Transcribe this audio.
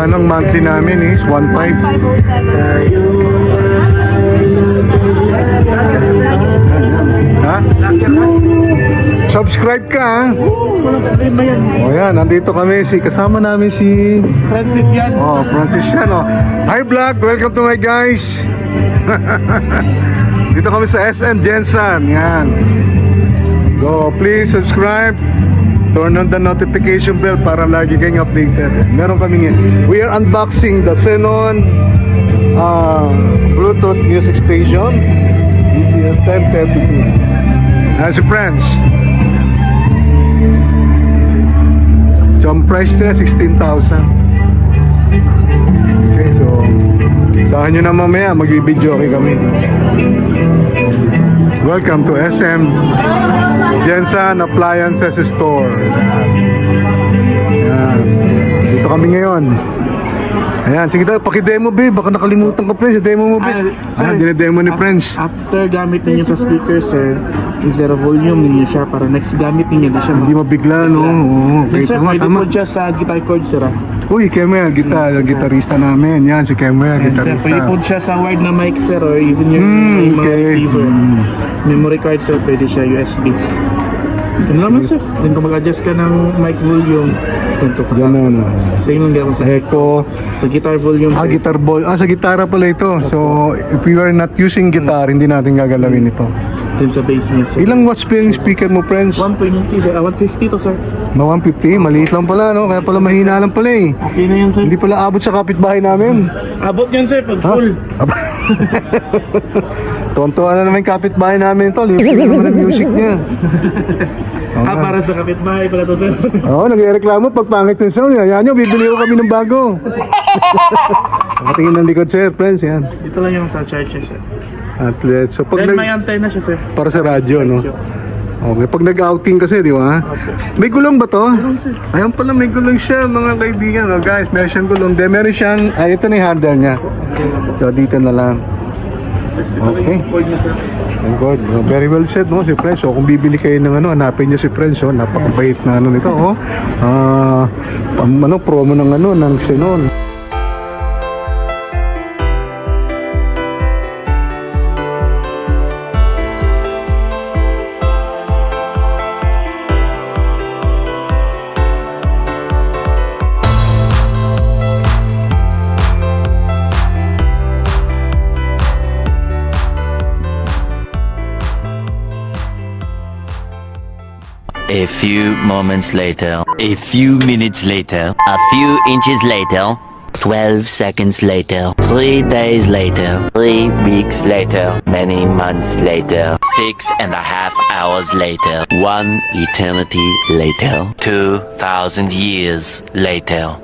Magkano ang monthly namin is 1.5. 507. Ha? Subscribe ka ha? O yan, nandito kami. Kasama namin si Francis yan. Francis yan. Hi vlog, welcome to my guys. Dito kami sa SM Jensen. Yan. Go, please subscribe. Turn on the notification bell para lagi kayong updated. Meron kami ngayon. We are unboxing the Xenon Bluetooth music station. BTS 1032. As a friends. So ang price niya 16,000. Okay, so saan nyo na mamaya mag-video okay kami. Welcome to SM Jensen Appliances Store. Ayan. Dito kami ngayon. Ayan, sige tayo, pakidemo babe. Baka nakalimutan ko friends, demo mo babe. Ayan, dinedemo ni friends. After gamit ninyo sa speaker, sir, zero volume ninyo siya para next gamit ninyo na siya. Hindi mabigla no. Oo, okay, Yes, sir, tama, pwede tama. po siya sa guitar chord, sir. Uy, Kemal, gitarista namin. Yan, si Kemal, And sir, pwede po gitarista. siya sa wired na mic, sir, or even yung may mga Okay. receiver. Memory card, sir, pwede siya USB. Ano naman, sir? Then kung mag-adjust ka ng mic volume, ganito ka. Ganun. Same lang gawin sa Echo. sa guitar volume, sir. Guitar ball. Sa gitara pala ito. So, if you are not using guitar, hindi natin gagalawin ito. Then sa bass niya, sir. Ilang watts pa yung speaker mo, friends? 120, 150 to, sir. 150, maliit lang pala, no? Kaya pala mahina lang pala eh. Okay na yan, sir. Hindi pala abot sa kapitbahay namin. Abot yan, sir, pag Ha? full. Tontuan na naman yung kapitbahay namin ito. Libre na naman ang music niya. Para sa kapitbahay pala to, sir. Oo, nagre-reklamo pag pangit yung sound. Yan nyo, bibili ko kami ng bago. Nakatingin ng likod, sir, friends. Yan. Dito lang yung sa charge niya, sir. Atlet. So, pag Then may antenna siya, sir. para sa radyo, no? Okay, pag nag-outing kasi, di ba? May gulong ba to? Sir. Ayun pala, may gulong siya, mga kaibigan. Oh, guys, meron siyang gulong. De, meron siyang, ito na yung handle niya. So, dito na lang. Dito Okay. lang yung cord niya, sir. Thank God. No? Very well said, no? Si Friends. So, kung bibili kayo ng hanapin niyo si Friends. Oh, napakabait na nito, oh. Promo ng Xenon. A few moments later, a few minutes later, a few inches later, 12 seconds later, 3 days later, 3 weeks later, many months later, 6.5 hours later, 1 eternity later, 2,000 years later.